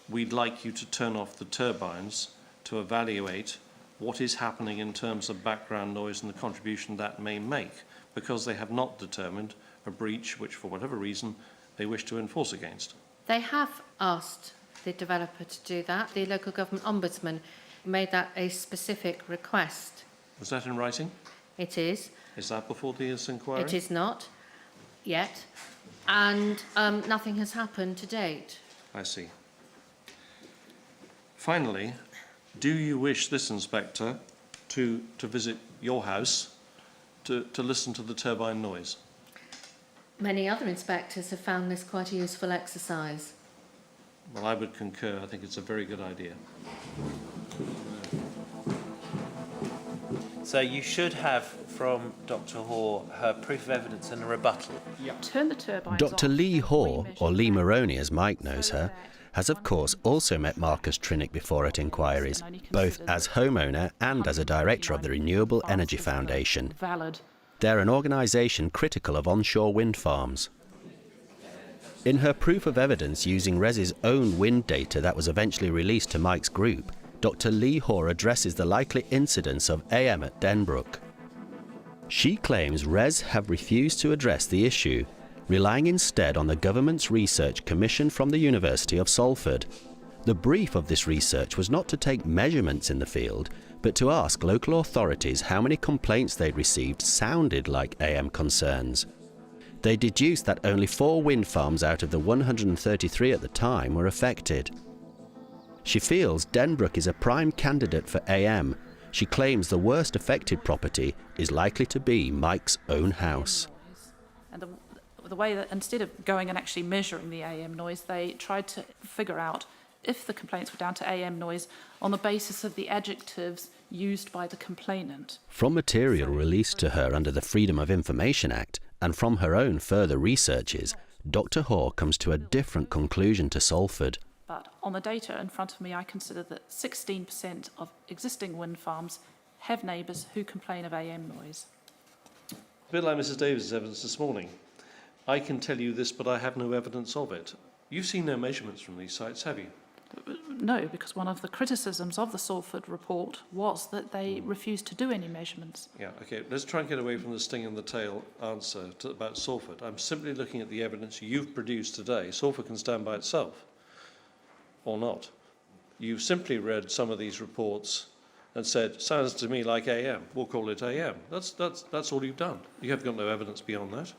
we'd like you to turn off the turbines to evaluate what is happening in terms of background noise and the contribution that may make, because they have not determined a breach which, for whatever reason, they wish to enforce against. They have asked the developer to do that. The local government ombudsman made that a specific request. Was that in writing? It is. Is that before this inquiry? It is not yet, and nothing has happened to date. I see. Finally, do you wish this inspector to visit your house to listen to the turbine noise? Many other inspectors have found this quite a useful exercise. Well, I would concur. I think it's a very good idea. So you should have from Dr. Hoare her proof of evidence and a rebuttal. Turn the turbines Dr. off. Lee Hoare, or Lee Maroney as Mike knows her, has of course also met Marcus Trinick before at inquiries, both as homeowner and as a director of the Renewable Energy Foundation. Valid. They're an organisation critical of onshore wind farms. In her proof of evidence using RES's own wind data that was eventually released to Mike's group, Dr. Lee Hoare addresses the likely incidence of AM at Denbrook. She claims RES have refused to address the issue, relying instead on the government's research commissioned from the University of Salford. The brief of this research was not to take measurements in the field, but to ask local authorities how many complaints they'd received sounded like AM concerns. They deduced that only 4 wind farms out of the 133 at the time were affected. She feels Denbrook is a prime candidate for AM. She claims the worst affected property is likely to be Mike's own house. And the way that instead of going and actually measuring the AM noise, they tried to figure out if the complaints were down to AM noise on the basis of the adjectives used by the complainant. From material released to her under the Freedom of Information Act and from her own further researches, Dr. Hoare comes to a different conclusion to Salford. But on the data in front of me, I consider that 16% of existing wind farms have neighbours who complain of AM noise. A bit like Mrs. Davis' evidence this morning. I can tell you this, but I have no evidence of it. You've seen no measurements from these sites, have you? No, because one of the criticisms of the Salford report was that they refused to do any measurements. Yeah, okay, let's try and get away from the sting in the tail answer about Salford. I'm simply looking at the evidence you've produced today. Salford can stand by itself, or not. You've simply read some of these reports and said, sounds to me like AM, we'll call it AM. That's all you've done. You have got no evidence beyond that.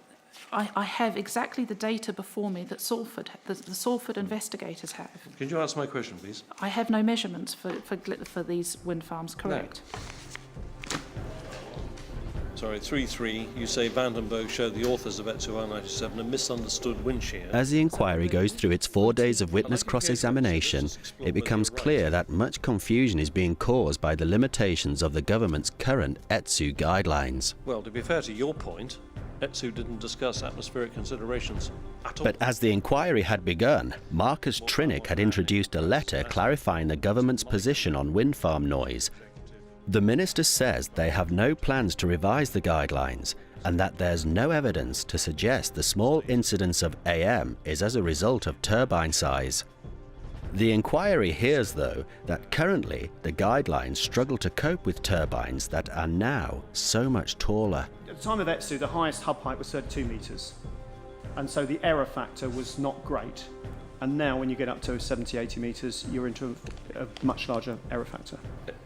I have exactly the data before me that the Salford investigators have. Can you answer my question, please? I have no measurements for these wind farms, correct? No. Sorry, 3.3, you say Vandenberg showed the authors of ETSU R97 a misunderstood wind shear. As the inquiry goes through its 4 days of witness cross-examination, it becomes clear that much confusion is being caused by the limitations of the government's current ETSU guidelines. Well, to be fair to your point, ETSU didn't discuss atmospheric considerations at all. But as the inquiry had begun, Marcus Trinick had introduced a letter clarifying the government's position on wind farm noise. The minister says they have no plans to revise the guidelines and that there's no evidence to suggest the small incidence of AM is as a result of turbine size. The inquiry hears, though, that currently the guidelines struggle to cope with turbines that are now so much taller. At the time of ETSU, the highest hub height was 32 metres, and so the error factor was not great. And now when you get up to 70, 80 metres, you're into a much larger error factor.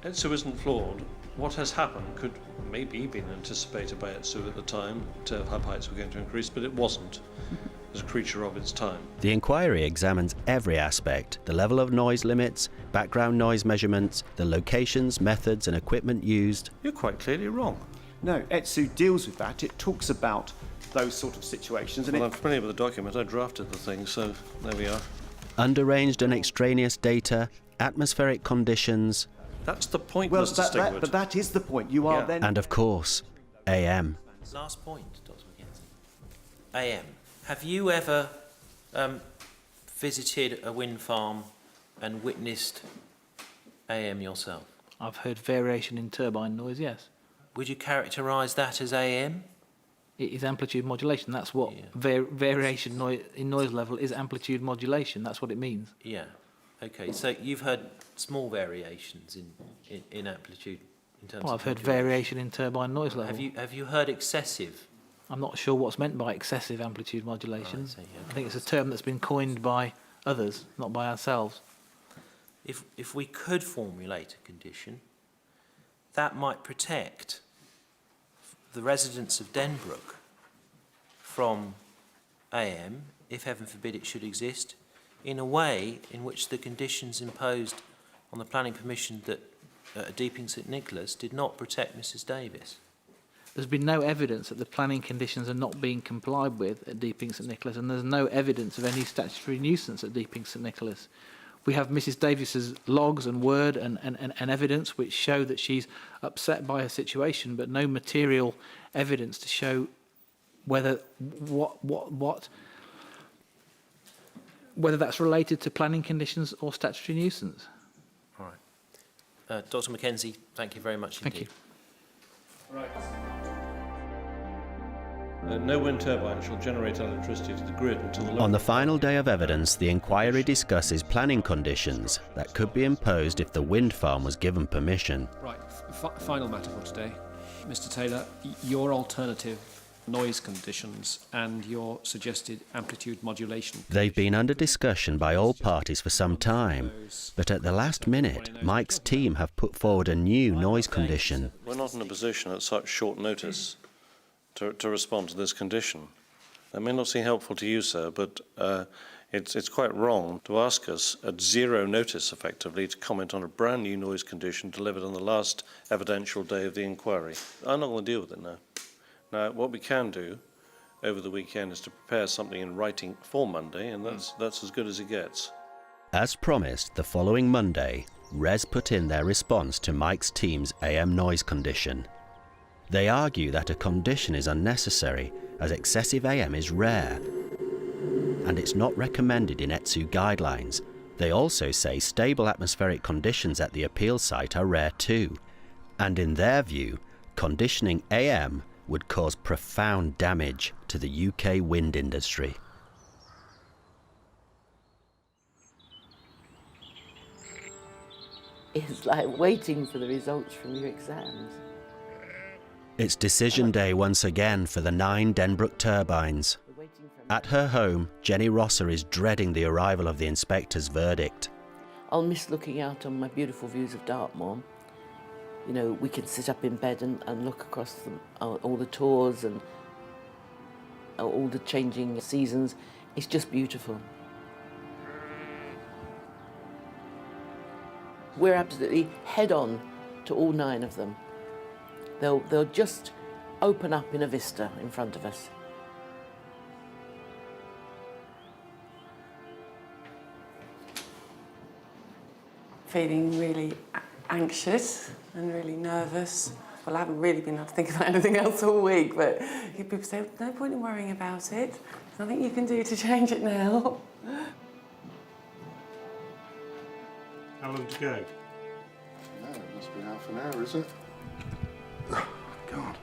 ETSU isn't flawed. What has happened could maybe been anticipated by ETSU at the time, that hub heights were going to increase, but it wasn't, as a creature of its time. The inquiry examines every aspect: the level of noise limits, background noise measurements, the locations, methods and equipment used. You're quite clearly wrong. No, ETSU deals with that. It talks about those sort of situations. And well, I'm familiar with the document. I drafted the thing, so there we are. Underranged and extraneous data, atmospheric conditions. That's the point, well, Mr. Stigwood. But that is the point. You are then... And of course, AM. Last point, Dr. McKenzie. AM. Have you ever visited a wind farm and witnessed AM yourself? I've heard variation in turbine noise, yes. Would you characterise that as AM? It is amplitude modulation. That's what variation in noise level is, amplitude modulation. That's what it means. Yeah. Okay. So you've heard small variations in amplitude in terms I've heard variation in turbine noise level. Have you heard excessive? I'm not sure what's meant by excessive amplitude modulation. Right, I think it's a term that's been coined by others, not by ourselves. If we could formulate a condition that might protect the residents of Denbrook from AM, if heaven forbid it should exist, in a way in which the conditions imposed on the planning permission at Deeping St Nicholas did not protect Mrs Davis. There's been no evidence that the planning conditions are not being complied with at Deeping St Nicholas, and there's no evidence of any statutory nuisance at Deeping St Nicholas. We have Mrs Davis's logs and word and evidence which show that she's upset by her situation, but no material evidence to show whether whether that's related to planning conditions or statutory nuisance. All right. Dr McKenzie, thank you very much indeed. Thank you. No wind turbine shall generate electricity to the grid until the... On the final day of evidence, the inquiry discusses planning conditions that could be imposed if the wind farm was given permission. Right, final matter for today. Mr Taylor, your alternative noise conditions and your suggested amplitude modulation. They've been under discussion by all parties for some time, but at the last minute, Mike's team have put forward a new noise condition. We're not in a position at such short notice to respond to this condition. That may not seem helpful to you, sir, but it's quite wrong to ask us at zero notice, effectively, to comment on a brand new noise condition delivered on the last evidential day of the inquiry. I'm not going to deal with it now. Now, what we can do over the weekend is to prepare something in writing for Monday, and that's as good as it gets. As promised, the following Monday, RES put in their response to Mike's team's AM noise condition. They argue that a condition is unnecessary, as excessive AM is rare, and it's not recommended in ETSU guidelines. They also say stable atmospheric conditions at the appeal site are rare too, and in their view, conditioning AM would cause profound damage to the UK wind industry. is like waiting for the results from your exams. It's decision day once again for the 9 Denbrook turbines. At her home, Jenny Rosser is dreading the arrival of the inspector's verdict. I'll miss looking out on my beautiful views of Dartmoor. You know, we can sit up in bed and look across all the tours and all the changing seasons. It's just beautiful. We're absolutely head on to all 9 of them. They'll just open up in a vista in front of us. Feeling really anxious and really nervous. Well, I haven't really been able to think about anything else all week, but people say, no point in worrying about it. There's nothing you can do to change it now. How long to go? No, it must be half an hour, is it? Oh, God.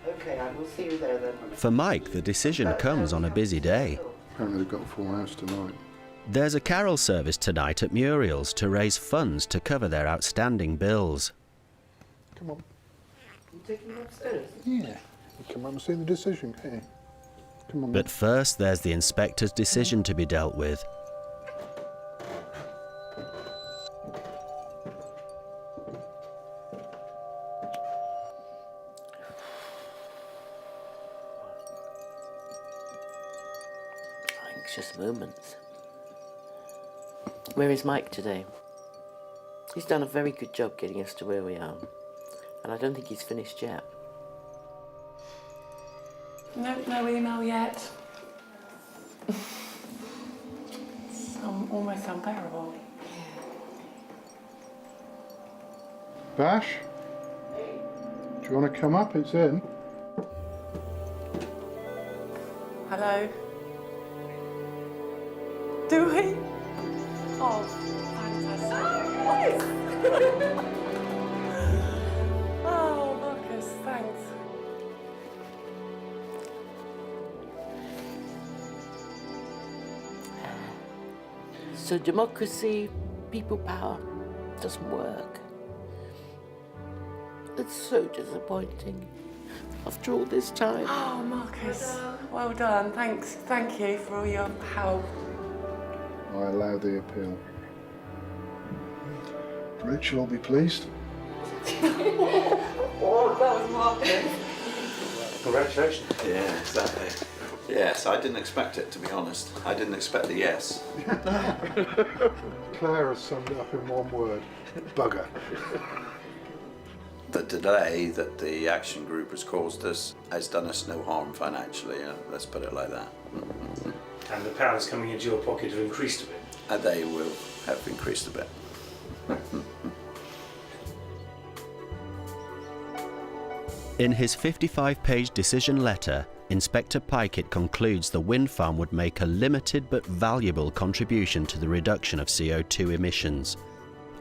Okay, I will see you there then. For Mike, the decision comes on a busy day. Apparently they've got a full house tonight. There's a carol service tonight at Muriel's to raise funds to cover their outstanding bills. Come on. You taking them upstairs? Yeah. You come up and see the decision, can't you? Come on. But first, there's the inspector's decision to be dealt with. Anxious moments. Where is Mike today? He's done a very good job getting us to where we are, and I don't think he's finished yet. No email yet. It's almost unbearable. Bash? Do you want to come up? It's in. Hello? Do we? Oh, fantastic. Oh, Marcus, thanks. So democracy, people power, doesn't work. It's so disappointing after all this time. Oh, Marcus, well done. Thank you for all your help. I allow the appeal. Rachel will be pleased. Oh, that was Marcus. Congratulations. Yeah, exactly. Yes, I didn't expect it, to be honest. I didn't expect the yes. Claire has summed it up in one word. Bugger. The delay that the action group has caused us has done us no harm financially, let's put it like that. And the powers coming into your pocket have increased a bit. They will have increased a bit. In his 55-page decision letter, Inspector Pikett concludes the wind farm would make a limited but valuable contribution to the reduction of CO2 emissions.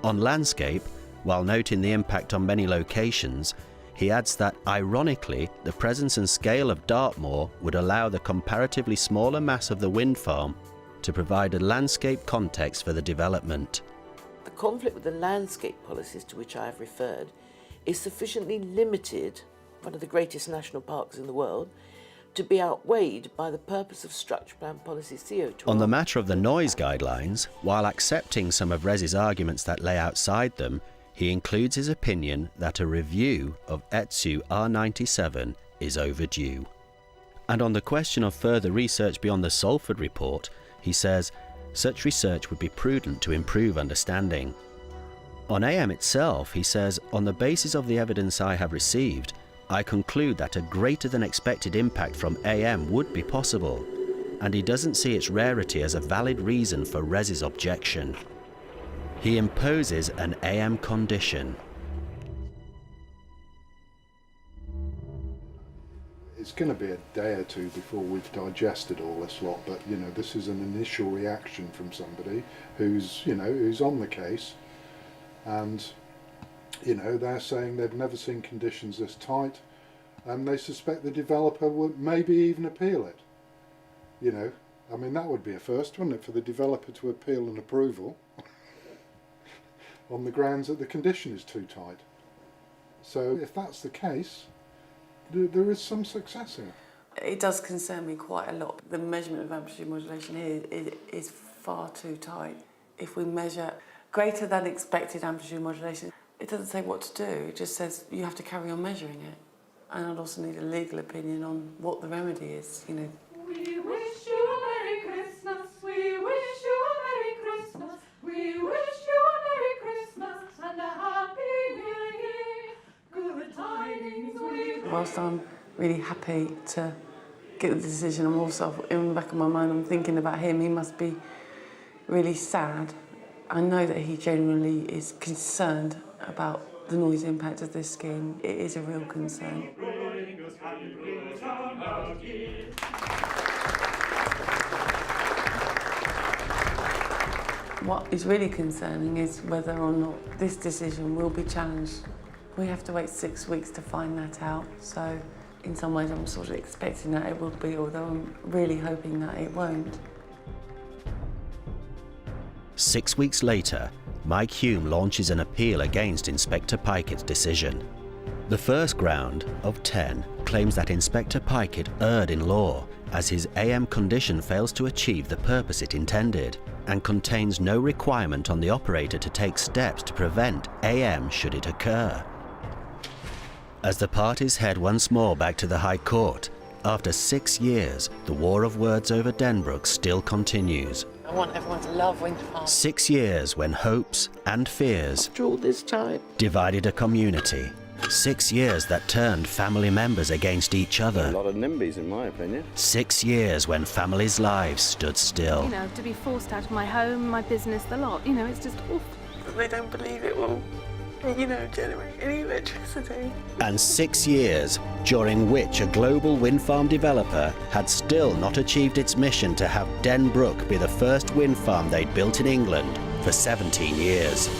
On landscape, while noting the impact on many locations, he adds that, ironically, the presence and scale of Dartmoor would allow the comparatively smaller mass of the wind farm to provide a landscape context for the development. The conflict with the landscape policies to which I have referred is sufficiently limited, one of the greatest national parks in the world, to be outweighed by the purpose of structure plan policy CO2. On the matter of the noise guidelines, while accepting some of Res's arguments that lay outside them, he includes his opinion that a review of ETSU R97 is overdue. And on the question of further research beyond the Salford report, he says, such research would be prudent to improve understanding. On AM itself, he says, on the basis of the evidence I have received, I conclude that a greater than expected impact from AM would be possible, and he doesn't see its rarity as a valid reason for Res's objection. He imposes an AM condition. It's going to be a day or two before we've digested all this lot, but you know, this is an initial reaction from somebody who's, you know, who's on the case, and you know, they're saying they've never seen conditions this tight, and they suspect the developer will maybe even appeal it. You know, I mean, that would be a first, wouldn't it, for the developer to appeal an approval on the grounds that the condition is too tight. So if that's the case, there is some success here. It does concern me quite a lot. The measurement of amplitude modulation here is far too tight. If we measure greater than expected amplitude modulation, it doesn't say what to do, it just says you have to carry on measuring it. And I'd also need a legal opinion on what the remedy is, you know. We wish you a Merry Christmas, we wish you a Merry Christmas, we wish you a Merry Christmas and a Happy New Year. Good tidings we bring. Whilst I'm really happy to get the decision, I'm also, in the back of my mind, I'm thinking about him. He must be really sad. I know that he genuinely is concerned about the noise impact of this scheme. It is a real concern. What is really concerning is whether or not this decision will be challenged. We have to wait 6 weeks to find that out, so in some ways I'm sort of expecting that it will be, although I'm really hoping that it won't. 6 weeks later, Mike Hume launches an appeal against Inspector Pikett's decision. The first ground, of 10, claims that Inspector Pikett erred in law, as his AM condition fails to achieve the purpose it intended, and contains no requirement on the operator to take steps to prevent AM should it occur. As the parties head once more back to the High Court, after 6 years, the war of words over Denbrook still continues. I want everyone to love Winter Park. 6 years when hopes and fears After all this time. divided a community. 6 years that turned family members against each other. A lot of NIMBYs, in my opinion. 6 years when families' lives stood still. You know, to be forced out of my home, my business, the lot, you know, it's just awful. They don't believe it will, you know, generate any electricity. And 6 years during which a global wind farm developer had still not achieved its mission to have Denbrook be the first wind farm they'd built in England for 17 years.